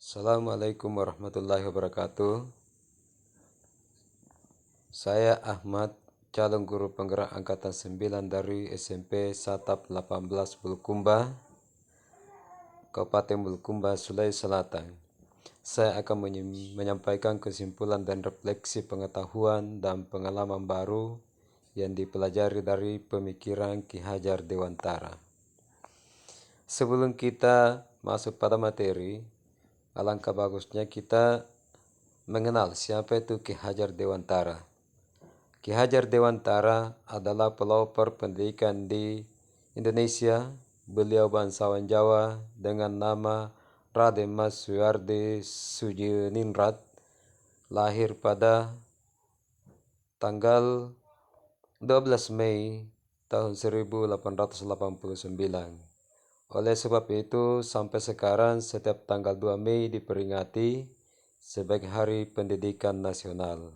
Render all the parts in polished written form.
Assalamualaikum warahmatullahi wabarakatuh. Saya Ahmad, calon guru penggerak angkatan 9 dari SMP Satap 18 Bulukumba, Kabupaten Bulukumba, Sulawesi Selatan. Saya akan menyampaikan kesimpulan dan refleksi pengetahuan dan pengalaman baru yang dipelajari dari pemikiran Ki Hajar Dewantara. Sebelum kita masuk pada materi, alangkah bagusnya kita mengenal siapa itu Ki Hajar Dewantara. Ki Hajar Dewantara adalah pelopor pendidikan di Indonesia. Beliau bangsawan Jawa dengan nama Raden Mas Suhardi Sudjoningrat, lahir pada tanggal 12 Mei tahun 1889. Oleh sebab itu, sampai sekarang setiap tanggal 2 Mei diperingati sebagai Hari Pendidikan Nasional.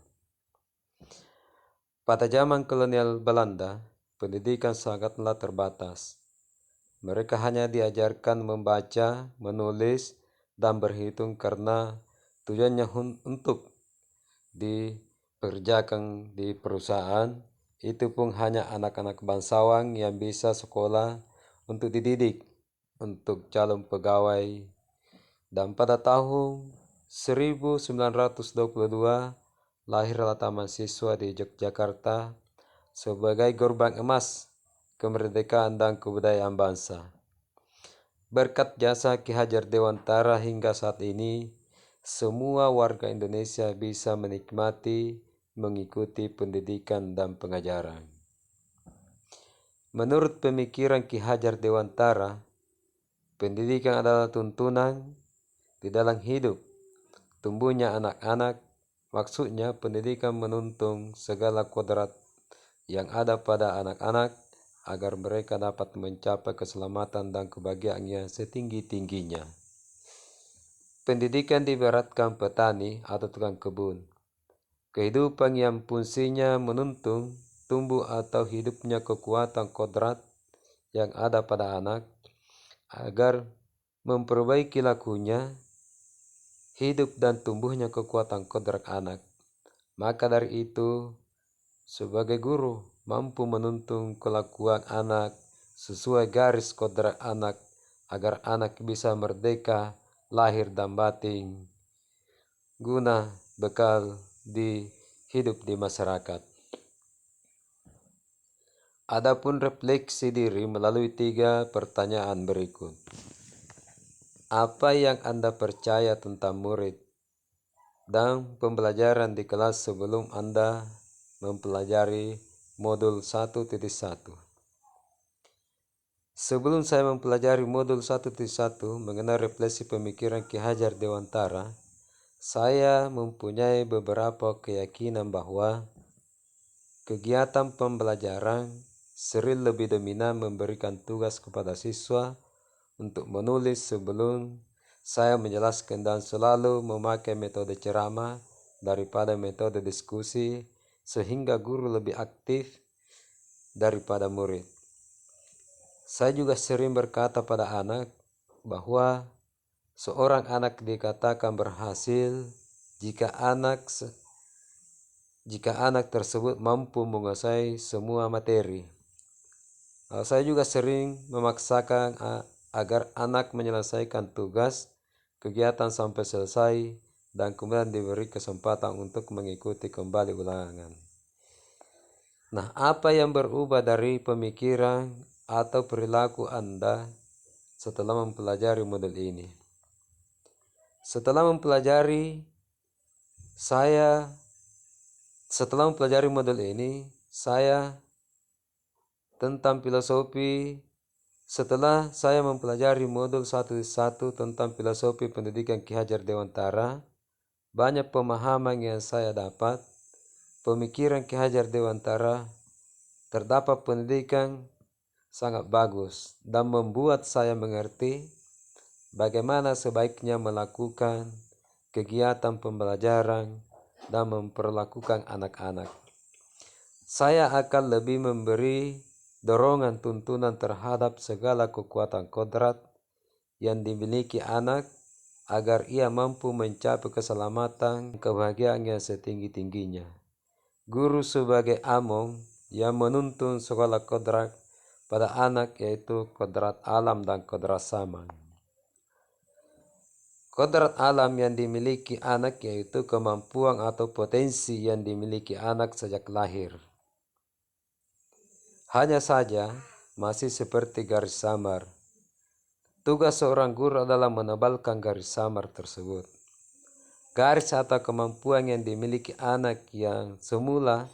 Pada zaman kolonial Belanda, pendidikan sangatlah terbatas. Mereka hanya diajarkan membaca, menulis, dan berhitung karena tujuannya untuk dikerjakan di perusahaan. Itu pun hanya anak-anak bangsawan yang bisa sekolah untuk dididik untuk calon pegawai. Dan pada tahun 1922 lahirlah Taman Siswa di Yogyakarta sebagai gerbang emas kemerdekaan dan kebudayaan bangsa. Berkat jasa Ki Hajar Dewantara hingga saat ini, semua warga Indonesia bisa menikmati mengikuti pendidikan dan pengajaran. Menurut pemikiran Ki Hajar Dewantara, pendidikan adalah tuntunan di dalam hidup tumbuhnya anak-anak. Maksudnya pendidikan menuntun segala kodrat yang ada pada anak-anak agar mereka dapat mencapai keselamatan dan kebahagiaan yang setinggi-tingginya. Pendidikan diibaratkan petani atau tukang kebun. Kehidupan yang fungsinya menuntun tumbuh atau hidupnya kekuatan kodrat yang ada pada anak agar memperbaiki lakunya, hidup dan tumbuhnya kekuatan kodrat anak. Maka dari itu, sebagai guru mampu menuntun kelakuan anak sesuai garis kodrat anak agar anak bisa merdeka lahir dan batin guna bekal di hidup di masyarakat. Adapun refleksi diri melalui 3 pertanyaan berikut. Apa yang Anda percaya tentang murid dan pembelajaran di kelas sebelum Anda mempelajari modul 1.1? Sebelum saya mempelajari modul 1.1 mengenai refleksi pemikiran Ki Hajar Dewantara, saya mempunyai beberapa keyakinan bahwa kegiatan pembelajaran sering lebih dominan memberikan tugas kepada siswa untuk menulis sebelum saya menjelaskan dan selalu memakai metode ceramah daripada metode diskusi, sehingga guru lebih aktif daripada murid. Saya juga sering berkata pada anak bahwa seorang anak dikatakan berhasil jika anak tersebut mampu menguasai semua materi. Saya juga sering memaksakan agar anak menyelesaikan tugas kegiatan sampai selesai dan kemudian diberi kesempatan untuk mengikuti kembali ulangan. Nah, apa yang berubah dari pemikiran atau perilaku Anda setelah mempelajari model ini? Setelah mempelajari model ini, saya tentang filosofi. Setelah saya mempelajari modul 1.1 tentang filosofi pendidikan Ki Hajar Dewantara, banyak pemahaman yang saya dapat. Pemikiran Ki Hajar Dewantara terdapat pendidikan sangat bagus dan membuat saya mengerti bagaimana sebaiknya melakukan kegiatan pembelajaran dan memperlakukan anak-anak. Saya akan lebih memberi dorongan tuntunan terhadap segala kekuatan kodrat yang dimiliki anak agar ia mampu mencapai keselamatan, kebahagiaan yang setinggi-tingginya. Guru sebagai among yang menuntun segala kodrat pada anak, yaitu kodrat alam dan kodrat zaman. Kodrat alam yang dimiliki anak yaitu kemampuan atau potensi yang dimiliki anak sejak lahir. Hanya saja masih seperti garis samar. Tugas seorang guru adalah menebalkan garis samar tersebut. Garis atau kemampuan yang dimiliki anak yang semula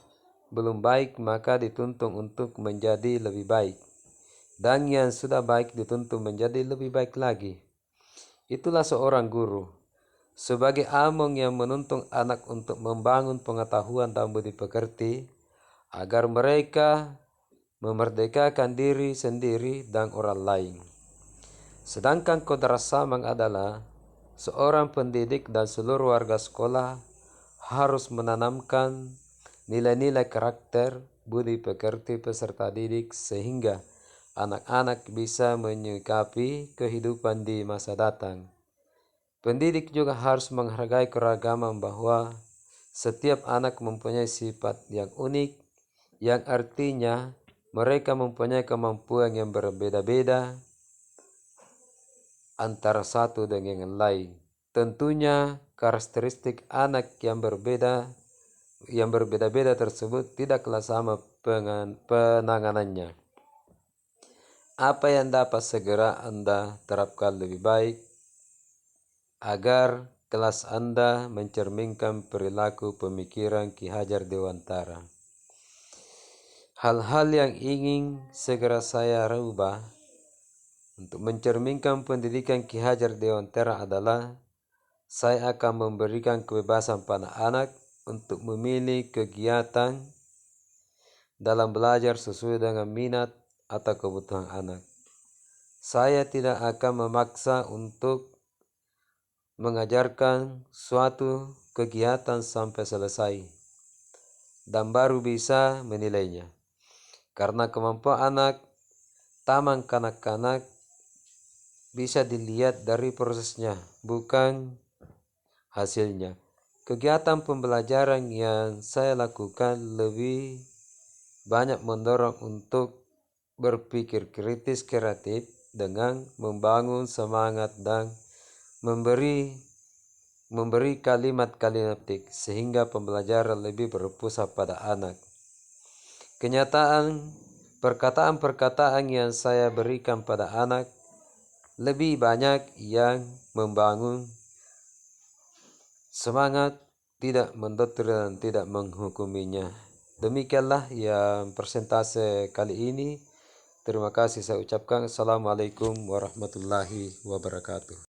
belum baik maka dituntun untuk menjadi lebih baik. Dan yang sudah baik dituntun menjadi lebih baik lagi. Itulah seorang guru. Sebagai among yang menuntun anak untuk membangun pengetahuan dan budi pekerti, agar mereka memerdekakan diri sendiri dan orang lain. Sedangkan kodrat samang adalah seorang pendidik dan seluruh warga sekolah harus menanamkan nilai-nilai karakter, budi pekerti peserta didik sehingga anak-anak bisa menyikapi kehidupan di masa datang. Pendidik juga harus menghargai keragaman bahwa setiap anak mempunyai sifat yang unik, yang artinya mereka mempunyai kemampuan yang berbeda-beda antara satu dengan yang lain. Tentunya karakteristik anak yang berbeda-beda tersebut tidaklah sama penanganannya. Apa yang dapat segera Anda terapkan lebih baik agar kelas Anda mencerminkan perilaku pemikiran Ki Hajar Dewantara. Hal-hal yang ingin segera saya rubah untuk mencerminkan pendidikan Ki Hajar Dewantara adalah saya akan memberikan kebebasan pada anak untuk memilih kegiatan dalam belajar sesuai dengan minat atau kebutuhan anak. Saya tidak akan memaksa untuk mengajarkan suatu kegiatan sampai selesai dan baru bisa menilainya. Karena kemampuan anak, taman kanak-kanak bisa dilihat dari prosesnya, bukan hasilnya. Kegiatan pembelajaran yang saya lakukan lebih banyak mendorong untuk berpikir kritis kreatif dengan membangun semangat dan memberi kalimat-kalimat sehingga pembelajaran lebih berpusat pada anak. Perkataan-perkataan yang saya berikan pada anak lebih banyak yang membangun semangat, tidak mendoktrin dan tidak menghukuminya. Demikianlah yang persentase kali ini. Terima kasih saya ucapkan. Assalamualaikum warahmatullahi wabarakatuh.